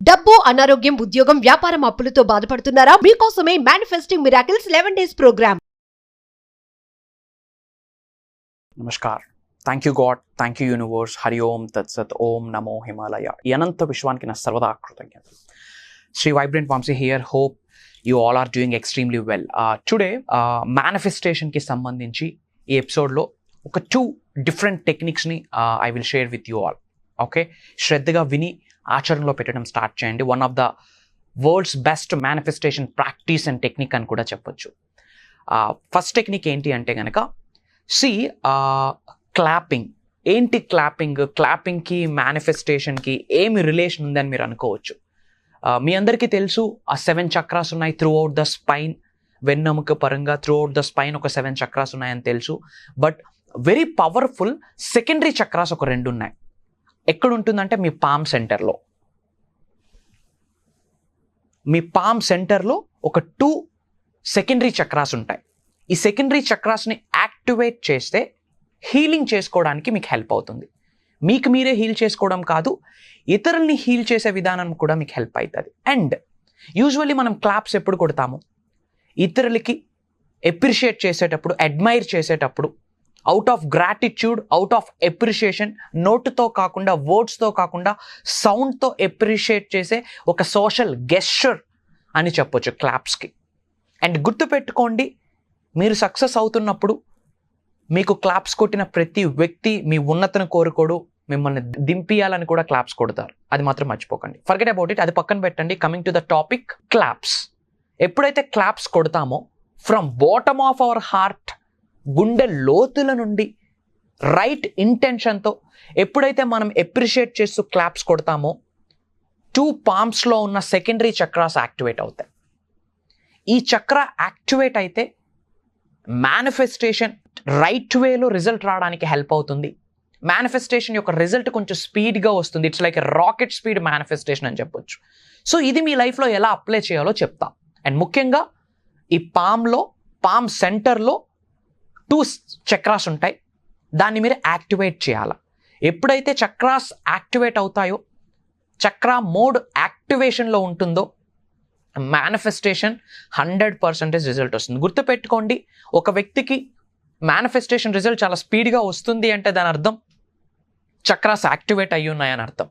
డబ్బు, అనారోగ్యం, ఉద్యోగం, వ్యాపారం, అప్పులతో బాధపడుతున్నారా? మీకోసమే మేనిఫెస్టింగ్ మిరాకిల్స్ 11 days ప్రోగ్రామ్. నమస్కార్. Thank you God, thank you universe. Hari ఓం తత్సత్. ఓం నమో హిమాలయ. ఈ అనంత విశ్వానికి నా సర్వదా కృతజ్ఞతలు. Sri vibrant Vamsi here. Hope you all are doing extremely well. Today మేనిఫెస్టేషన్కి సంబంధించి ఈ ఎపిసోడ్లో ఒక 2 different టెక్నిక్స్ని I will share with you all. Okay, శ్రద్ధగా విని ఆచరణలో పెట్టడం స్టార్ట్ చేయండి. One of the world's best manifestation practice and technique అని కూడా చెప్పొచ్చు. ఫస్ట్ టెక్నిక్ ఏంటి అంటే కనుక క్లాపింగ్. ఏంటి క్లాపింగ్? క్లాపింగ్కి మేనిఫెస్టేషన్కి ఏమి రిలేషన్ ఉందని మీరు అనుకోవచ్చు. మీ అందరికీ తెలుసు ఆ 7 చక్రాస్ ఉన్నాయి త్రూ అవుట్ ద స్పైన్. వెన్నెముక పరంగా త్రూ అవుట్ ద స్పైన్ ఒక 7 చక్రాస్ ఉన్నాయని తెలుసు. But very powerful secondary chakras ఒక 2 ఉన్నాయి. ఎక్కడ ఉంటుందంటే మీ పామ్ సెంటర్లో. మీ పామ్ సెంటర్లో ఒక 2 సెకండరీ చక్రాస్ ఉంటాయి. ఈ సెకండరీ చక్రాస్ని యాక్టివేట్ చేస్తే హీలింగ్ చేసుకోవడానికి మీకు హెల్ప్ అవుతుంది. మీకు మీరే హీల్ చేసుకోవడం కాదు, ఇతరుల్ని హీల్ చేసే విధానం కూడా మీకు హెల్ప్ అవుతుంది. అండ్ యూజువల్లీ మనం క్లాప్స్ ఎప్పుడు కొడతాము? ఇతరులకి ఎప్రిషియేట్ చేసేటప్పుడు, అడ్మైర్ చేసేటప్పుడు, out of gratitude, out of appreciation. నోటుతో కాకుండా, వర్డ్స్తో కాకుండా సౌండ్తో ఎప్రిషియేట్ చేసే ఒక సోషల్ గెస్చర్ అని చెప్పొచ్చు క్లాప్స్కి. అండ్ గుర్తుపెట్టుకోండి, మీరు సక్సెస్ అవుతున్నప్పుడు మీకు క్లాప్స్ కొట్టిన ప్రతి వ్యక్తి మీ ఉన్నతను కోరుకోడు, మిమ్మల్ని దింపియాలని కూడా క్లాప్స్ కొడతారు. అది మాత్రం మర్చిపోకండి. Forget about it. అది పక్కన పెట్టండి. Coming to the topic, claps. ఎప్పుడైతే క్లాప్స్ కొడతామో from bottom of our heart, గుండె లోతుల నుండి రైట్ ఇంటెన్షన్తో ఎప్పుడైతే మనం ఎప్రిషియేట్ చేస్తూ క్లాప్స్ కొడతామో 2 పామ్స్లో ఉన్న సెకండరీ చక్రాస్ యాక్టివేట్ అవుతాయి. ఈ చక్ర యాక్టివేట్ అయితే మేనిఫెస్టేషన్ రైట్ వేలో రిజల్ట్ రావడానికి హెల్ప్ అవుతుంది. మేనిఫెస్టేషన్ యొక్క రిజల్ట్ కొంచెం స్పీడ్గా వస్తుంది. It's like rocket speed manifestation అని చెప్పొచ్చు. సో ఇది మీ లైఫ్లో ఎలా అప్లై చేయాలో చెప్తా. అండ్ ముఖ్యంగా ఈ పామ్ సెంటర్లో 2 చక్రాస్ ఉంటాయి. దాన్ని మీరు యాక్టివేట్ చేయాలి. ఎప్పుడైతే చక్రాస్ యాక్టివేట్ అవుతాయో, చక్రా మోడ్ యాక్టివేషన్లో ఉంటుందో మేనిఫెస్టేషన్ 100% రిజల్ట్ వస్తుంది. గుర్తుపెట్టుకోండి, ఒక వ్యక్తికి మేనిఫెస్టేషన్ రిజల్ట్ చాలా స్పీడ్గా వస్తుంది అంటే దాని అర్థం చక్రాస్ యాక్టివేట్ అయ్యి ఉన్నాయని అర్థం.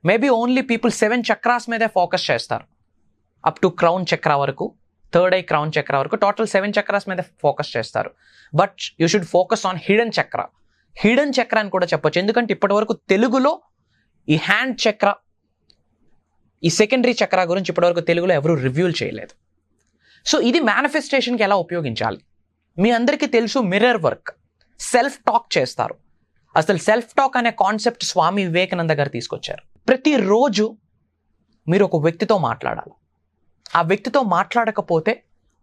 మేబీ ఓన్లీ పీపుల్ 7 చక్రాస్ మీదే ఫోకస్ చేస్తారు. అప్ టు క్రౌన్ చక్ర వరకు, థర్డ్ ఐ క్రౌన్ చక్ర వరకు టోటల్ 7 చక్రాస్ మీద ఫోకస్ చేస్తారు. But you should focus on hidden చక్ర. హిడెన్ చక్ర అని కూడా చెప్పొచ్చు. ఎందుకంటే ఇప్పటి వరకు తెలుగులో ఈ హ్యాండ్ చక్ర, ఈ సెకండరీ చక్ర గురించి ఇప్పటివరకు తెలుగులో ఎవరు రివ్యూలు చేయలేదు. సో ఇది మేనిఫెస్టేషన్కి ఎలా ఉపయోగించాలి? మీ అందరికీ తెలుసు, మిర్రర్ వర్క్, సెల్ఫ్ టాక్ చేస్తారు. అసలు సెల్ఫ్ టాక్ అనే కాన్సెప్ట్ స్వామి వివేకానంద గారు తీసుకొచ్చారు. ప్రతిరోజు మీరు ఒక వ్యక్తితో మాట్లాడాలి. ఆ వ్యక్తితో మాట్లాడకపోతే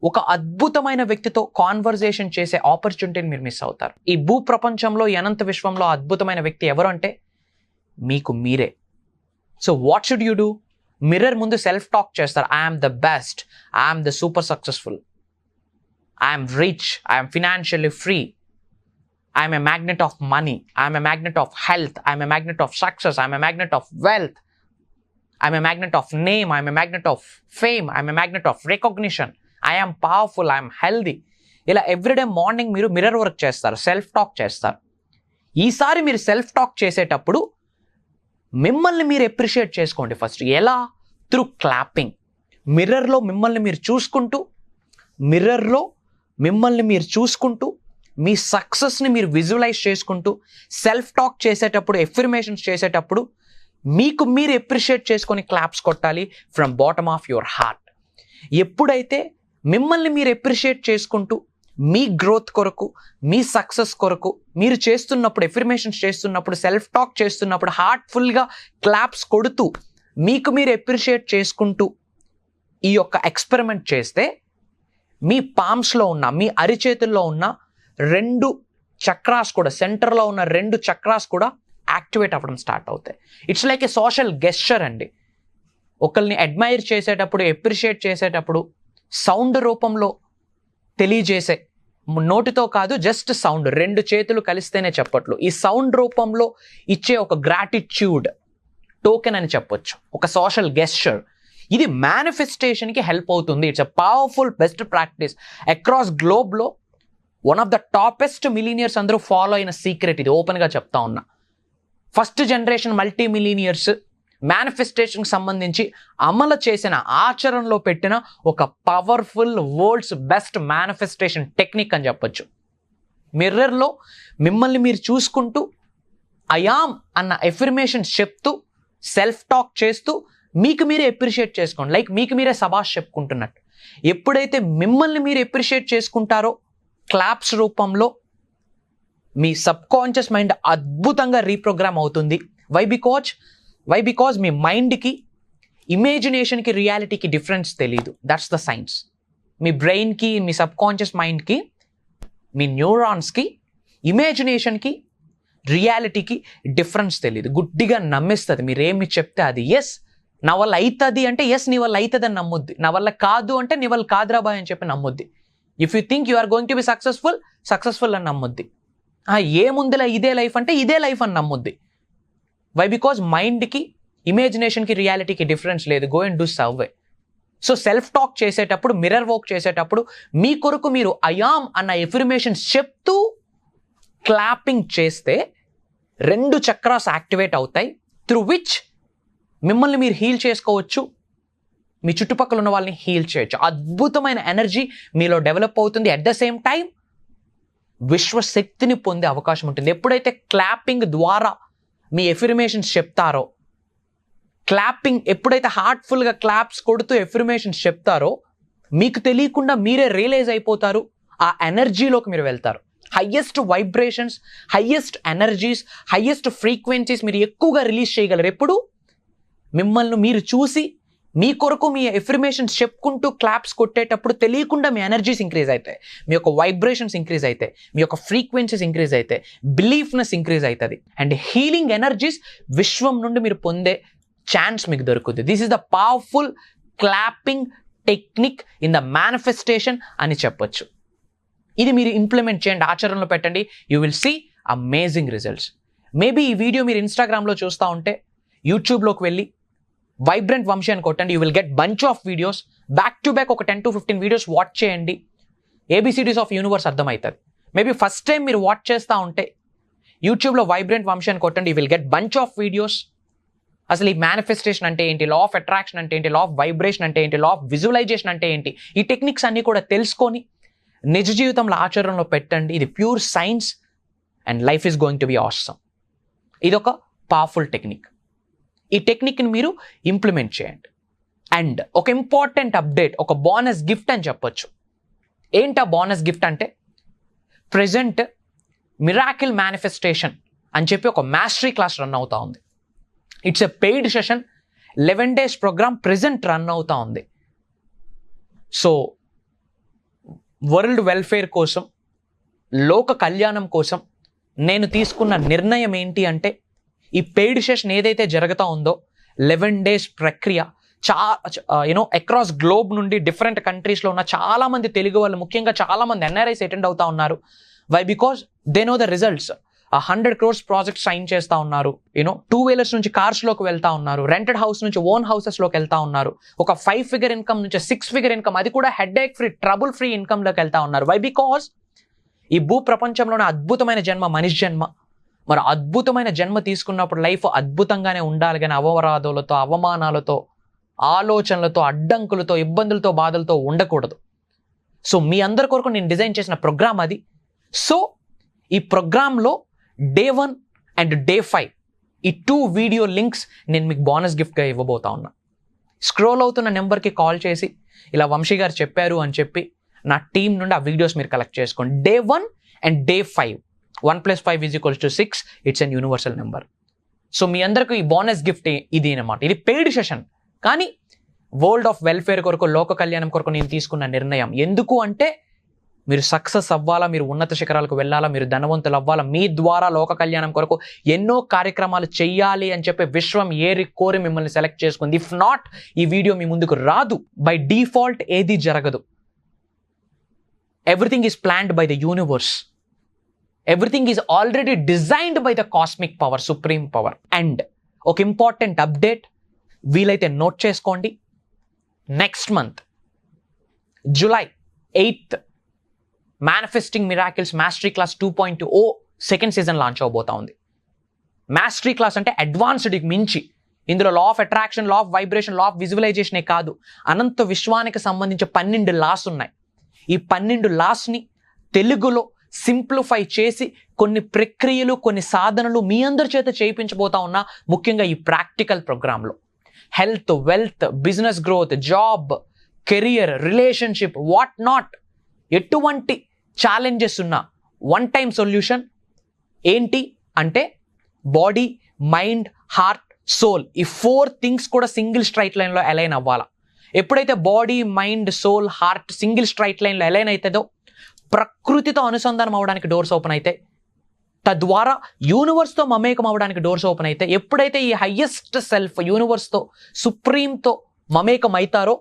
ఒక అద్భుతమైన వ్యక్తితో కాన్వర్జేషన్ చేసే ఆపర్చునిటీని మీరు మిస్ అవుతారు. ఈ భూ ప్రపంచంలో, ఈ అనంత విశ్వంలో అద్భుతమైన వ్యక్తి ఎవరు అంటే మీకు మీరే. So what should you do? Mirror ముందు సెల్ఫ్ టాక్ చేస్తారు. I'm the best, I'm the super successful, I'm rich, I'm financially free, I'm a magnet of money, I'm a magnet of health, I'm a magnet of success, I'm a magnet of wealth, I'm a magnet of name, I'm a magnet of fame, I'm a magnet of recognition, I am powerful, I am healthy. ఇలా everyday morning మీరు mirror work చేస్తారు, self talk చేస్తారు. ఈసారి మీరు self talk చేసేటప్పుడు మిమ్మల్ని మీరు appreciate చేసుకోండి ఫస్ట్. ఎలా? Through clapping. మిర్రర్లో మిమ్మల్ని మీరు చూసుకుంటూ మీ సక్సెస్ని మీరు విజువలైజ్ చేసుకుంటూ సెల్ఫ్ టాక్ చేసేటప్పుడు, ఎఫర్మేషన్స్ చేసేటప్పుడు మీకు మీరు ఎప్రిషియేట్ చేసుకొని క్లాప్స్ కొట్టాలి from bottom of your heart. ఎప్పుడైతే మిమ్మల్ని మీరు ఎప్రిషియేట్ చేసుకుంటూ మీ గ్రోత్ కొరకు, మీ సక్సెస్ కొరకు మీరు చేస్తున్నప్పుడు, ఎఫర్మేషన్స్ చేస్తున్నప్పుడు, సెల్ఫ్ టాక్ చేస్తున్నప్పుడు హార్ట్ఫుల్గా క్లాప్స్ కొడుతూ మీకు మీరు ఎప్రిషియేట్ చేసుకుంటూ ఈ యొక్క ఎక్స్పెరిమెంట్ చేస్తే మీ పామ్స్లో ఉన్న, మీ అరిచేతుల్లో ఉన్న 2 చక్రాస్ కూడా, సెంటర్లో ఉన్న 2 చక్రాస్ కూడా యాక్టివేట్ అవ్వడం స్టార్ట్ అవుతాయి. It's like A social gesture అండి. ఒకరిని అడ్మైర్ చేసేటప్పుడు, ఎప్రిషియేట్ చేసేటప్పుడు సౌండ్ రూపంలో తెలియజేసే, నోటితో కాదు, జస్ట్ సౌండ్, 2 చేతులు కలిస్తేనే చెప్పట్లు, ఈ సౌండ్ రూపంలో ఇచ్చే ఒక గ్రాటిట్యూడ్, టోకెన్ అని చెప్పొచ్చు, ఒక సోషల్ గెస్చర్. ఇది మేనిఫెస్టేషన్కి హెల్ప్ అవుతుంది. It's a powerful best practice across గ్లోబ్లో. One of the toppest millionaires అందరూ ఫాలో అయిన సీక్రెట్ ఇది, ఓపెన్గా చెప్తా ఉన్నా. ఫస్ట్ జనరేషన్ మల్టీ మిలీనియర్స్ మేనిఫెస్టేషన్కి సంబంధించి అమలు చేసిన, ఆచరణలో పెట్టిన ఒక powerful world's best manifestation technique అని చెప్పొచ్చు. మిర్రర్లో మిమ్మల్ని మీరు చూసుకుంటూ ఐయామ్ అన్న ఎఫర్మేషన్ చెప్తూ, సెల్ఫ్ టాక్ చేస్తూ మీకు మీరే ఎప్రిషియేట్ చేసుకోండి. లైక్ మీకు మీరే సబాష్ చెప్పుకుంటున్నట్టు. ఎప్పుడైతే మిమ్మల్ని మీరు ఎప్రిషియేట్ చేసుకుంటారో క్లాప్స్ రూపంలో, మీ సబ్ కాన్షియస్ మైండ్ అద్భుతంగా రీప్రోగ్రామ్ అవుతుంది. వై బికాజ్ మీ మైండ్కి, ఇమేజినేషన్కి, రియాలిటీకి డిఫరెన్స్ తెలియదు. That's the science. మీ బ్రెయిన్కి, మీ సబ్ కాన్షియస్ మైండ్కి, మీ న్యూరాన్స్కి, ఇమేజినేషన్కి, రియాలిటీకి డిఫరెన్స్ తెలియదు. గుడ్డిగా నమ్మేస్తుంది. మీరేమి చెప్తే అది ఎస్ నా వల్ల అవుతుంది అంటే ఎస్ నీ వల్ల అవుతుంది అని నమ్ముద్ది. నా వల్ల కాదు అంటే నీ వల్ల కాదురా బాయ్ అని చెప్పి నమ్ముద్ది. If you think you are going to be successful అని నమ్ముద్ది. ఏముందిలా ఇదే లైఫ్ అంటే ఇదే లైఫ్ అని నమ్ముద్ది. వై బికాజ్ మైండ్కి, ఇమేజినేషన్కి, రియాలిటీకి డిఫరెన్స్ లేదు. Go and do survey. So self talk చేసేటప్పుడు, మిర్రర్ వర్క్ చేసేటప్పుడు మీ కొరకు మీరు ఐయామ్ అన్న ఎఫర్మేషన్స్ చెప్తూ క్లాపింగ్ చేస్తే 2 చక్రాస్ యాక్టివేట్ అవుతాయి. త్రూ విచ్ మిమ్మల్ని మీరు హీల్ చేసుకోవచ్చు, మీ చుట్టుపక్కల ఉన్న వాళ్ళని హీల్ చేయొచ్చు. అద్భుతమైన ఎనర్జీ మీలో డెవలప్ అవుతుంది. అట్ ద సేమ్ టైం విశ్వశక్తిని పొందే అవకాశం ఉంటుంది. ఎప్పుడైతే క్లాపింగ్ ద్వారా మీ ఎఫర్మేషన్స్ చెప్తారో, ఎప్పుడైతే హార్ట్ఫుల్గా క్లాప్స్ కొడుతూ ఎఫర్మేషన్స్ చెప్తారో, మీకు తెలియకుండా మీరే రియలైజ్ అయిపోతారు. ఆ ఎనర్జీలోకి మీరు వెళ్తారు. Highest vibrations, highest energies, highest frequencies మీరు ఎక్కువగా రిలీజ్ చేయగలరు. ఎప్పుడు మిమ్మల్ని మీరు చూసి మీ కొరకు మీ ఎఫర్మేషన్స్ చెప్పుకుంటూ క్లాప్స్ కొట్టేటప్పుడు తెలియకుండా మీ ఎనర్జీస్ ఇంక్రీజ్ అవుతాయి, మీ యొక్క వైబ్రేషన్స్ ఇంక్రీజ్ అవుతాయి, మీ యొక్క ఫ్రీక్వెన్సీస్ ఇంక్రీజ్ అవుతాయి, బిలీఫ్నెస్ ఇంక్రీజ్ అవుతుంది. అండ్ హీలింగ్ ఎనర్జీస్ విశ్వం నుండి మీరు పొందే ఛాన్స్ మీకు దొరుకుతుంది. This is the powerful clapping technique in the manifestation అని చెప్పొచ్చు. ఇది మీరు ఇంప్లిమెంట్ చేయండి, ఆచరణలో పెట్టండి. You will see amazing results. Maybe ఈ వీడియో మీరు ఇన్స్టాగ్రామ్లో చూస్తూ ఉంటే యూట్యూబ్లోకి వెళ్ళి వైబ్రెంట్ వంశీ అని కొట్టండి. You will get bunch of videos. Back to back ఒక 10 to 15 వీడియోస్ వాచ్ చేయండి. ABCDs ఆఫ్ యూనివర్స్ అర్థమవుతుంది. మేబీ ఫస్ట్ టైం మీరు వాచ్ చేస్తూ ఉంటే యూట్యూబ్లో వైబ్రెంట్ వంశీ అని కొట్టండి. You will get bunch of videos. అసలు ఈ మేనిఫెస్టేషన్ అంటే ఏంటి, లా ఆఫ్ అట్రాక్షన్ అంటే ఏంటి, లా ఆఫ్ వైబ్రేషన్ అంటే ఏంటి, లా ఆఫ్ విజువలైజేషన్ అంటే ఏంటి, ఈ టెక్నిక్స్ అన్నీ కూడా తెలుసుకొని నిజ జీవితంలో ఆచరణలో పెట్టండి. ఇది pure science and life is going to be awesome. ఇది ఒక పవర్ఫుల్ టెక్నిక్. ఈ టెక్నిక్ని మీరు ఇంప్లిమెంట్ చేయండి. అండ్ ఒక ఇంపార్టెంట్ అప్డేట్, ఒక బోనస్ గిఫ్ట్ అని చెప్పొచ్చు. ఏంటా బోనస్ గిఫ్ట్ అంటే, ప్రెజెంట్ మిరాకిల్ మేనిఫెస్టేషన్ అని చెప్పి ఒక మాస్టరీ క్లాస్ రన్ అవుతా ఉంది. It's a paid session, 11 days programme present run అవుతా ఉంది. సో వరల్డ్ వెల్ఫేర్ కోసం, లోక కళ్యాణం కోసం నేను తీసుకున్న నిర్ణయం ఏంటి అంటే, ఈ పెయిడ్ సెషన్ ఏదైతే జరుగుతూ ఉందో 11 days ప్రక్రియ అక్రాస్ గ్లోబ్ నుండి డిఫరెంట్ కంట్రీస్లో ఉన్న చాలామంది తెలుగు వాళ్ళు, ముఖ్యంగా చాలామంది NRIs అటెండ్ అవుతా ఉన్నారు. Why because they know the results. 100 crores project sign చేస్తూ ఉన్నారు. 2-wheelers నుంచి కార్స్లోకి వెళ్తా ఉన్నారు, రెంటెడ్ హౌస్ నుంచి ఓన్ హౌసెస్లోకి వెళ్తా ఉన్నారు. ఒక 5-figure ఇన్కమ్ నుంచి 6-figure ఇన్కమ్, అది కూడా హెడ్ఏక్ ఫ్రీ, ట్రబుల్ ఫ్రీ ఇన్కమ్లోకి వెళ్తా ఉన్నారు. వై బికాజ్ ఈ భూ ప్రపంచంలోనే అద్భుతమైన జన్మ మనిషి జన్మ. మరి అద్భుతమైన జన్మ తీసుకున్నప్పుడు లైఫ్ అద్భుతంగానే ఉండాలి, కానీ అవరాధాలతో, అవమానాలతో, ఆలోచనలతో, అడ్డంకులతో, ఇబ్బందులతో, బాధలతో ఉండకూడదు. సో మీ అందరి కొరకు నేను డిజైన్ చేసిన ప్రోగ్రామ్ అది. సో ఈ ప్రోగ్రాంలో Day 1 and Day 5 ఈ 2 వీడియో లింక్స్ నేను మీకు బోనస్ గిఫ్ట్గా ఇవ్వబోతా ఉన్నా. స్క్రోల్ అవుతున్న నెంబర్కి కాల్ చేసి ఇలా వంశీ గారు చెప్పారు అని చెప్పి నా టీం నుండి ఆ వీడియోస్ మీరు కలెక్ట్ చేసుకోండి. Day 1 and Day 5, 1 + 5 = 6. It's an universal number. So మీ అందరికీ ఈ బోనస్ గిఫ్ట్ ఇది అనమాట. ఇది పెయిడ్ సెషన్, కానీ వరల్డ్ ఆఫ్ వెల్ఫేర్ కొరకు, లోక కళ్యాణం కొరకు నేను తీసుకున్న నిర్ణయం. ఎందుకు అంటే, మీరు సక్సెస్ అవ్వాలా, మీరు ఉన్నత శిఖరాలకు వెళ్ళాలా, మీరు ధనవంతులు అవ్వాలా, మీ ద్వారా లోక కళ్యాణం కొరకు ఎన్నో కార్యక్రమాలు చెయ్యాలి అని చెప్పి విశ్వం కోరి మిమ్మల్ని సెలెక్ట్ చేసుకుంది. ఇఫ్ నాట్, ఈ వీడియో మీ ముందుకు రాదు. బై డిఫాల్ట్ ఏది జరగదు. Everything is planned by the universe. Everything is already designed by the cosmic power, supreme power. And ఒక ఇంపార్టెంట్ అప్డేట్ వీలైతే నోట్ చేసుకోండి. Next month July 8th manifesting miracles mastery class 2.0 second season launch అవబోతా ఉంది. Mastery class అంటే అడ్వాన్స్డ్కి మించి ఇందులో law of attraction, law of vibration, law of విజువలైజేషనే కాదు, అనంత విశ్వానికి సంబంధించిన 12 లాస్ ఉన్నాయి. ఈ 12 లాస్ని తెలుగులో సింప్లిఫై చేసి కొన్ని ప్రక్రియలు, కొన్ని సాధనలు మీ అందరి చేత చేయించబోతా ఉన్నా. ముఖ్యంగా ఈ ప్రాక్టికల్ ప్రోగ్రాంలో health, wealth, business growth, job, career, relationship, what not, ఎటువంటి ఛాలెంజెస్ ఉన్న వన్ టైం సొల్యూషన్ ఏంటి అంటే బాడీ, మైండ్, హార్ట్, సోల్, ఈ 4 థింగ్స్ కూడా సింగిల్ స్ట్రైట్ లైన్లో అలైన్ అవ్వాలా. ఎప్పుడైతే body, mind, soul, heart single straight లైన్లో అలైన్ అవుతుందో ప్రకృతితో అనుసంధానం అవ్వడానికి డోర్స్ ఓపెన్ అయితే, తద్వారా యూనివర్స్తో మమేకం అవ్వడానికి డోర్స్ ఓపెన్ అయితే, ఎప్పుడైతే ఈ హయ్యెస్ట్ సెల్ఫ్ యూనివర్స్తో, సుప్రీంతో మమేకం అవుతారో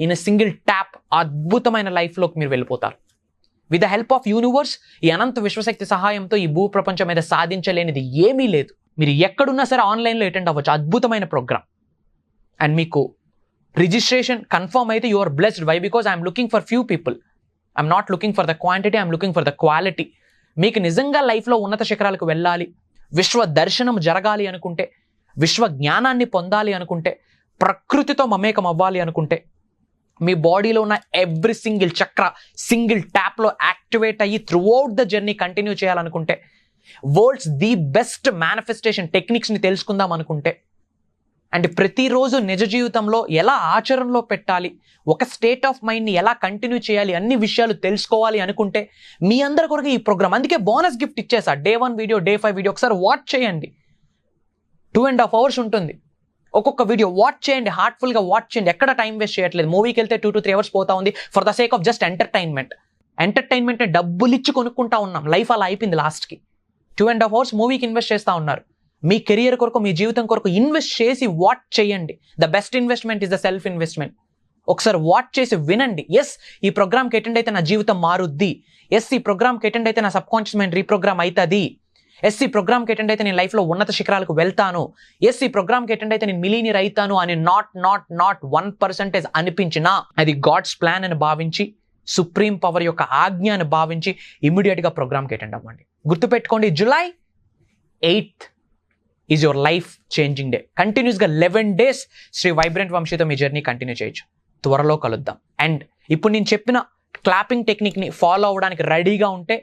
ఇన్ ఎ సింగిల్ ట్యాప్ అద్భుతమైన లైఫ్లోకి మీరు వెళ్ళిపోతారు. With the help of universe, ఈ అనంత విశ్వశక్తి సహాయంతో ఈ భూ ప్రపంచం మీద సాధించలేనిది ఏమీ లేదు. మీరు ఎక్కడున్నా సరే ఆన్లైన్లో అటెండ్ అవ్వచ్చు. అద్భుతమైన ప్రోగ్రామ్. అండ్ మీకు రిజిస్ట్రేషన్ కన్ఫర్మ్ అయితే you are blessed. Why? Because I'm looking for few people. I'm not looking for the quantity, I'm looking for the quality. మీకు నిజంగా లైఫ్లో ఉన్నత శిఖరాలకు వెళ్ళాలి, విశ్వ దర్శనం జరగాలి అనుకుంటే, విశ్వ జ్ఞానాన్ని పొందాలి అనుకుంటే, ప్రకృతితో మమేకం అవ్వాలి అనుకుంటే, మీ బాడీలో ఉన్న ఎవ్రీ సింగిల్ చక్ర సింగిల్ ట్యాప్లో యాక్టివేట్ అయ్యి త్రూఅవుట్ ద జర్నీ కంటిన్యూ చేయాలనుకుంటే, వరల్డ్స్ ది బెస్ట్ మేనిఫెస్టేషన్ టెక్నిక్స్ని తెలుసుకుందాం అనుకుంటే, అండ్ ప్రతిరోజు నిజ జీవితంలో ఎలా ఆచరణలో పెట్టాలి, ఒక స్టేట్ ఆఫ్ మైండ్ని ఎలా కంటిన్యూ చేయాలి, అన్ని విషయాలు తెలుసుకోవాలి అనుకుంటే మీ అందరి కొరకు ఈ ప్రోగ్రామ్. అందుకే బోనస్ గిఫ్ట్ ఇచ్చేసా. Day 1 వీడియో, Day 5 వీడియో ఒకసారి వాచ్ చేయండి. 2.5 hours ఉంటుంది ఒక్కొక్క వీడియో. వాచ్ చేయండి, హార్ట్ఫుల్గా వాచ్ చేయండి. ఎక్కడ టైం వేస్ట్ చేయట్లేదు. మూవీకి వెళ్తే 2 to 3 hours పోతా ఉంది for the sake of just entertainment. Entertainment డబ్బులు ఇచ్చి కొనుక్కుంటా ఉన్నాం. లైఫ్ అలా అయిపోయింది లాస్ట్కి. 2.5 hours మూవీకి ఇన్వెస్ట్ చేస్తూ ఉన్నారు. మీ కెరియర్ కొరకు, మీ జీవితం కొరకు ఇన్వెస్ట్ చేసి వాచ్ చేయండి. The best investment is the self investment. ఒకసారి వాచ్ చేసి వినండి. ఎస్, ఈ ప్రోగ్రామ్కి అటెండ్ అయితే నా జీవితం మారుద్ది. ఎస్, ఈ ప్రోగ్రామ్కి అటెండ్ అయితే నా సబ్ కాన్షియస్ మైండ్ రీప్రోగ్రామ్ అవుతుంది. ఎస్, ఈ ప్రోగ్రామ్కి అటెండ్ అయితే నేను లైఫ్లో ఉన్నత శిఖరాలకు వెళ్తాను. ఎస్, ఈ ప్రోగ్రామ్కి అటెండ్ అయితే నేను మిలీనియర్ అవుతాను అని నాట్ 1% అనిపించినా అది గాడ్స్ ప్లాన్ అని భావించి, సుప్రీం పవర్ యొక్క ఆజ్ఞ అని భావించి ఇమ్మీడియట్గా ప్రోగ్రామ్కి అటెండ్ అవ్వండి. గుర్తుపెట్టుకోండి, July 8th is your life changing day. కంటిన్యూస్గా 11 days శ్రీ వైబ్రెంట్ వంశీతో మీ జర్నీ కంటిన్యూ చేయొచ్చు. త్వరలో కలుద్దాం. అండ్ ఇప్పుడు నేను చెప్పిన క్లాపింగ్ టెక్నిక్ని ఫాలో అవ్వడానికి రెడీగా ఉంటే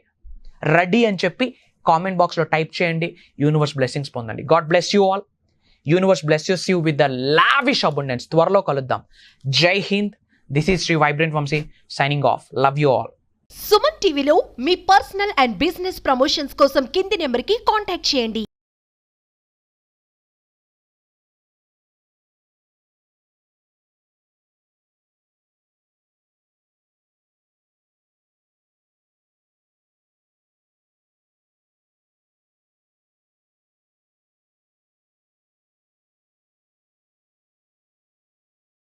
రెడీ అని చెప్పి కామెంట్ బాక్స్లో టైప్ చేయండి. యూనివర్స్ బ్లెస్సింగ్స్ పొందండి. God bless you all. Universe blesses you with the lavish abundance. త్వరలో కలుద్దాం. జై హింద్. This is Shri vibrant Vamshi signing off. Love you all. Suman టీవీలో మీ పర్సనల్ అండ్ బిజినెస్ ప్రమోషన్స్ కోసం కింది నెంబర్కి కాంటాక్ట్ చేయండి.